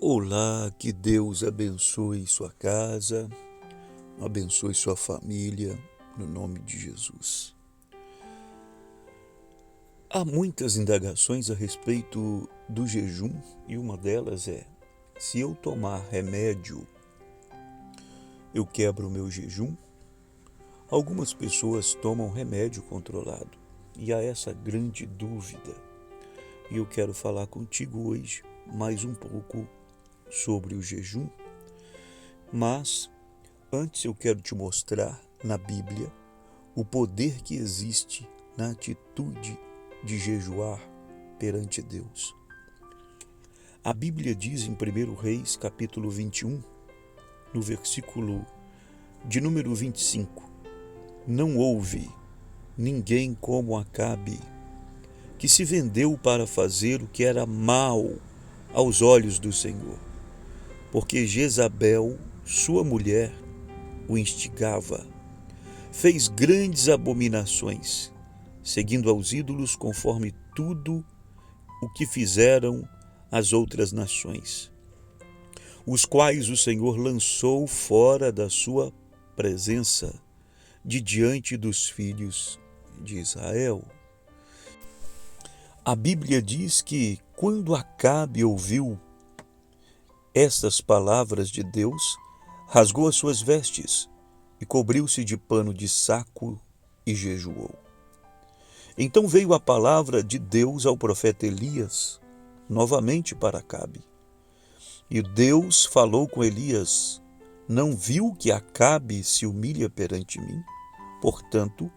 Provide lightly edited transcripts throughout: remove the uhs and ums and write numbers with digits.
Olá, que Deus abençoe sua casa, abençoe sua família, no nome de Jesus. Há muitas indagações a respeito do jejum e uma delas é: se eu tomar remédio, eu quebro o meu jejum? Algumas pessoas tomam remédio controlado e há essa grande dúvida. E eu quero falar contigo hoje mais um pouco sobre o jejum, mas antes eu quero te mostrar na Bíblia o poder que existe na atitude de jejuar perante Deus. A Bíblia diz em 1 Reis, capítulo 21, no versículo de número 25, não houve ninguém como Acabe, que se vendeu para fazer o que era mal aos olhos do Senhor, porque Jezabel, sua mulher, o instigava. Fez grandes abominações, seguindo aos ídolos conforme tudo o que fizeram as outras nações, os quais o Senhor lançou fora da sua presença, de diante dos filhos de Israel. A Bíblia diz que quando Acabe ouviu estas palavras de Deus, rasgou as suas vestes e cobriu-se de pano de saco e jejuou. Então veio a palavra de Deus ao profeta Elias, novamente para Acabe. E Deus falou com Elias: não viu que Acabe se humilha perante mim? Portanto,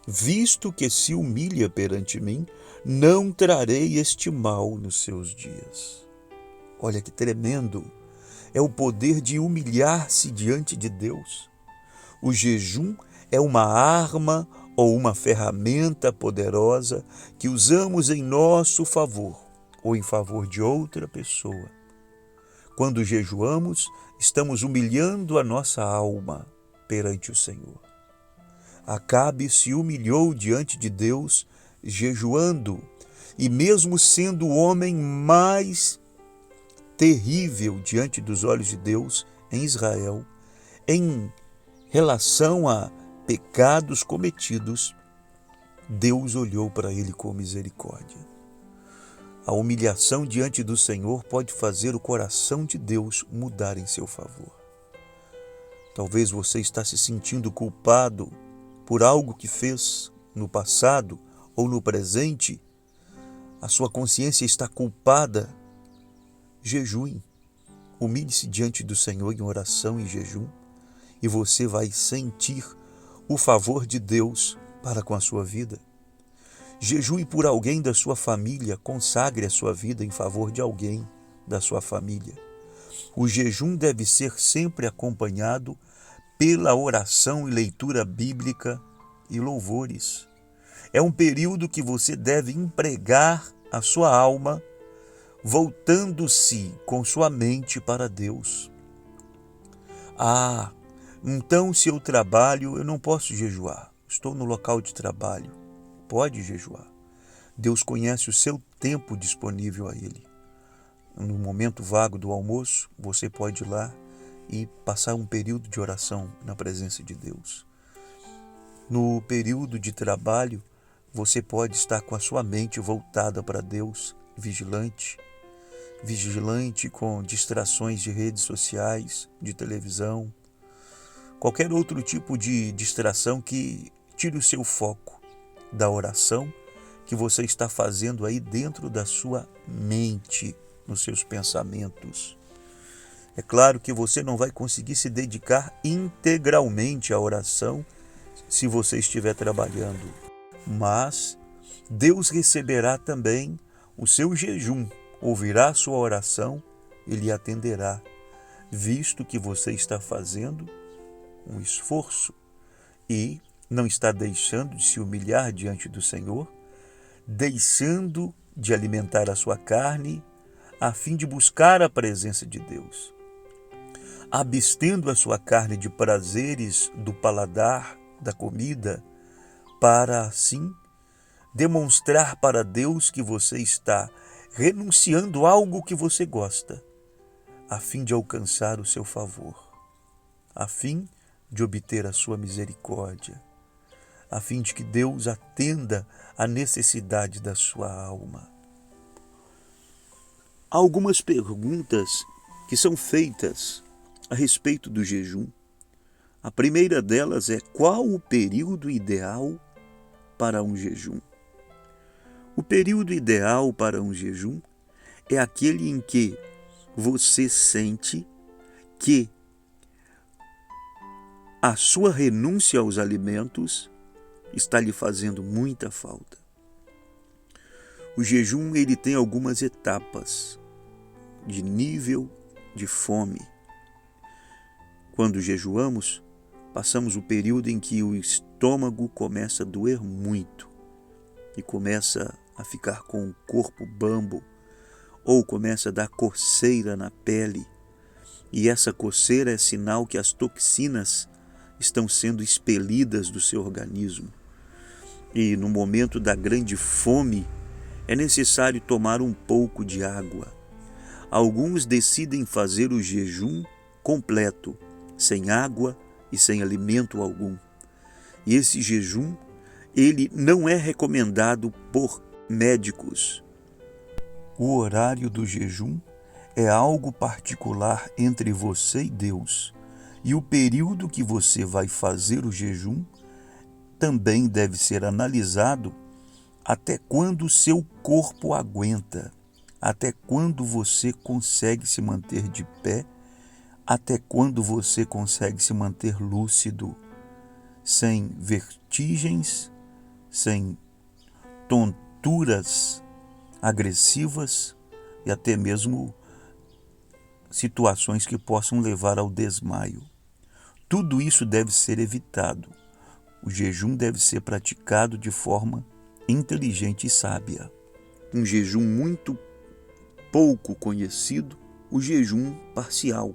visto que se humilha perante mim, não trarei este mal nos seus dias. Olha que tremendo! É o poder de humilhar-se diante de Deus. O jejum é uma arma ou uma ferramenta poderosa que usamos em nosso favor ou em favor de outra pessoa. Quando jejuamos, estamos humilhando a nossa alma perante o Senhor. Acabe se humilhou diante de Deus, jejuando, e mesmo sendo o homem mais terrível diante dos olhos de Deus em Israel, em relação a pecados cometidos, Deus olhou para ele com misericórdia. A humilhação diante do Senhor pode fazer o coração de Deus mudar em seu favor. Talvez você está se sentindo culpado por algo que fez no passado ou no presente. A sua consciência está culpada. Jejue. Humilhe-se diante do Senhor em oração e jejum, e você vai sentir o favor de Deus para com a sua vida. Jejue por alguém da sua família, consagre a sua vida em favor de alguém da sua família. O jejum deve ser sempre acompanhado pela oração e leitura bíblica e louvores. É um período que você deve empregar a sua alma, voltando-se com sua mente para Deus. Então se eu trabalho, eu não posso jejuar. Estou no local de trabalho. Pode jejuar. Deus conhece o seu tempo disponível a Ele. No momento vago do almoço, você pode ir lá e passar um período de oração na presença de Deus. No período de trabalho, você pode estar com a sua mente voltada para Deus, vigilante com distrações de redes sociais, de televisão, qualquer outro tipo de distração que tire o seu foco da oração que você está fazendo aí dentro da sua mente, nos seus pensamentos. É claro que você não vai conseguir se dedicar integralmente à oração se você estiver trabalhando, mas Deus receberá também o seu jejum, ouvirá a sua oração e lhe atenderá, visto que você está fazendo um esforço e não está deixando de se humilhar diante do Senhor, deixando de alimentar a sua carne a fim de buscar a presença de Deus, abstendo a sua carne de prazeres do paladar, da comida, para assim demonstrar para Deus que você está renunciando a algo que você gosta a fim de alcançar o seu favor, a fim de obter a sua misericórdia, a fim de que Deus atenda à necessidade da sua alma. Há algumas perguntas que são feitas a respeito do jejum. A primeira delas é: qual o período ideal para um jejum? O período ideal para um jejum é aquele em que você sente que a sua renúncia aos alimentos está lhe fazendo muita falta. O jejum, ele tem algumas etapas de nível de fome. Quando jejuamos, passamos o período em que o estômago começa a doer muito e começa a ficar com o corpo bambo, ou começa a dar coceira na pele. E essa coceira é sinal que as toxinas estão sendo expelidas do seu organismo. E no momento da grande fome, é necessário tomar um pouco de água. Alguns decidem fazer o jejum completo, sem água e sem alimento algum. E esse jejum, ele não é recomendado por médicos. O horário do jejum é algo particular entre você e Deus. E o período que você vai fazer o jejum também deve ser analisado até quando o seu corpo aguenta, até quando você consegue se manter de pé, até quando você consegue se manter lúcido, sem vertigens, sem tonturas agressivas e até mesmo situações que possam levar ao desmaio. Tudo isso deve ser evitado. O jejum deve ser praticado de forma inteligente e sábia. Um jejum muito pouco conhecido, o jejum parcial,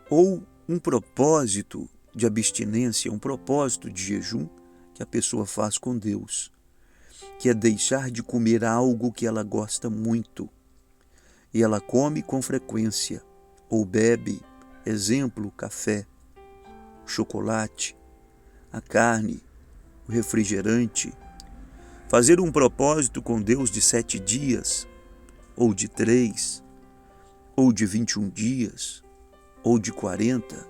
ou um propósito de abstinência, um propósito de jejum que a pessoa faz com Deus, que é deixar de comer algo que ela gosta muito e ela come com frequência ou bebe, exemplo, café, chocolate, a carne, o refrigerante. Fazer um propósito com Deus de 7 dias, ou de 3, ou de 21 dias, ou de 40,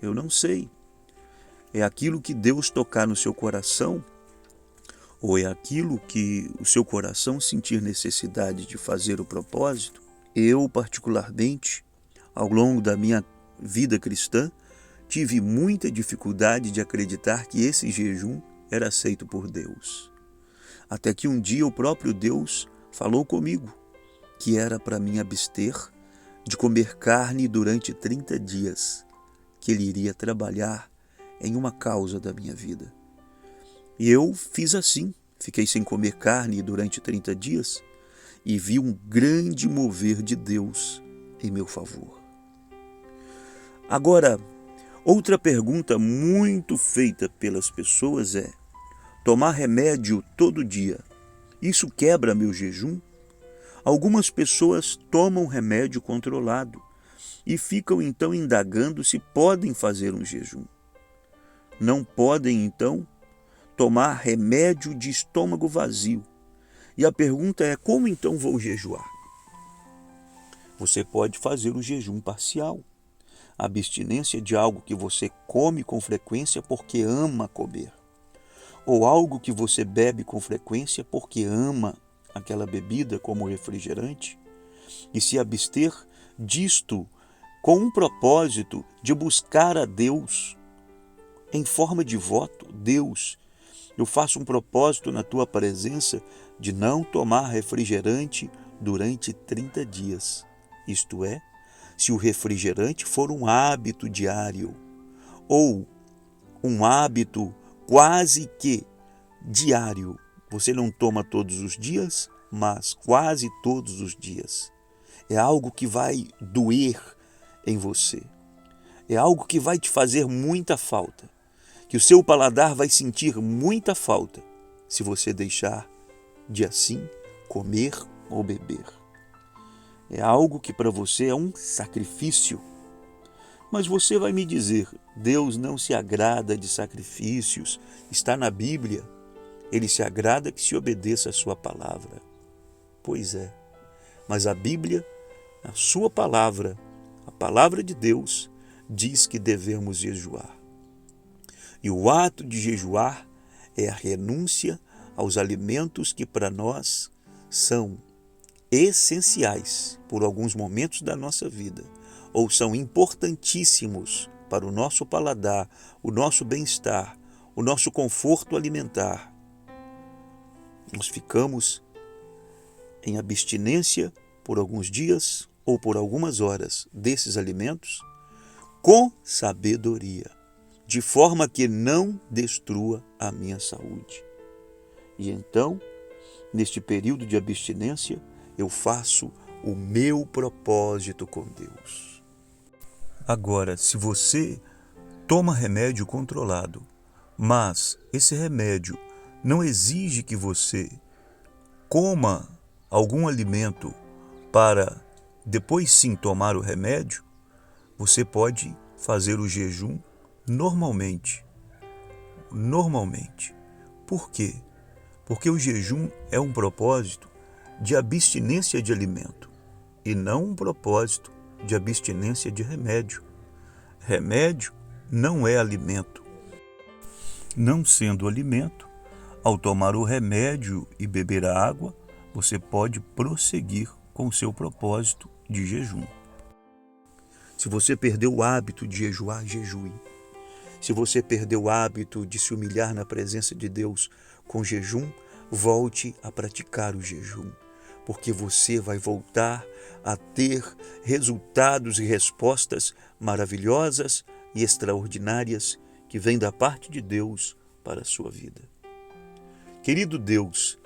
eu não sei. É aquilo que Deus tocar no seu coração, ou é aquilo que o seu coração sentir necessidade de fazer o propósito. Eu, particularmente, ao longo da minha vida cristã, tive muita dificuldade de acreditar que esse jejum era aceito por Deus. Até que um dia o próprio Deus falou comigo que era para mim abster de comer carne durante 30 dias, que Ele iria trabalhar em uma causa da minha vida. E eu fiz assim, fiquei sem comer carne durante 30 dias e vi um grande mover de Deus em meu favor. Agora, outra pergunta muito feita pelas pessoas é: tomar remédio todo dia, isso quebra meu jejum? Algumas pessoas tomam remédio controlado e ficam então indagando se podem fazer um jejum. Não podem então tomar remédio de estômago vazio. E a pergunta é: como então vou jejuar? Você pode fazer o jejum parcial. A abstinência de algo que você come com frequência porque ama comer, ou algo que você bebe com frequência porque ama aquela bebida, como refrigerante, e se abster disto com um propósito de buscar a Deus em forma de voto. Deus, eu faço um propósito na tua presença de não tomar refrigerante durante 30 dias. Isto é, se o refrigerante for um hábito diário ou um hábito quase que diário, você não toma todos os dias, mas quase todos os dias. É algo que vai doer em você. É algo que vai te fazer muita falta, que o seu paladar vai sentir muita falta se você deixar de assim comer ou beber. é algo que para você é um sacrifício. Mas você vai me dizer, Deus não se agrada de sacrifícios, está na Bíblia. Ele se agrada que se obedeça a sua palavra. Pois é, mas a Bíblia, a sua palavra, a palavra de Deus, diz que devemos jejuar. E o ato de jejuar é a renúncia aos alimentos que para nós são essenciais por alguns momentos da nossa vida, ou são importantíssimos para o nosso paladar, o nosso bem-estar, o nosso conforto alimentar. Nós ficamos em abstinência por alguns dias ou por algumas horas desses alimentos com sabedoria, de forma que não destrua a minha saúde. E então, neste período de abstinência, eu faço o meu propósito com Deus. Agora, se você toma remédio controlado, mas esse remédio não exige que você coma algum alimento para depois sim tomar o remédio, você pode fazer o jejum normalmente. Por quê? Porque o jejum é um propósito de abstinência de alimento e não um propósito de abstinência de remédio. Remédio não é alimento. Não sendo alimento, ao tomar o remédio e beber a água, você pode prosseguir com o seu propósito de jejum. Se você perdeu o hábito de jejuar, jejue. Se você perdeu o hábito de se humilhar na presença de Deus com jejum, volte a praticar o jejum, porque você vai voltar a ter resultados e respostas maravilhosas e extraordinárias que vêm da parte de Deus para a sua vida. Querido Deus,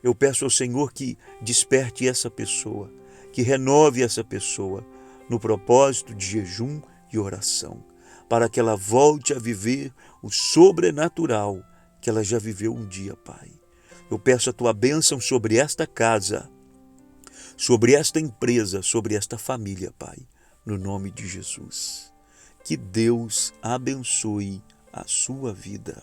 eu peço ao Senhor que desperte essa pessoa, que renove essa pessoa no propósito de jejum e oração, para que ela volte a viver o sobrenatural que ela já viveu um dia, Pai. Eu peço a Tua bênção sobre esta casa, sobre esta empresa, sobre esta família, Pai, no nome de Jesus. Que Deus abençoe a sua vida.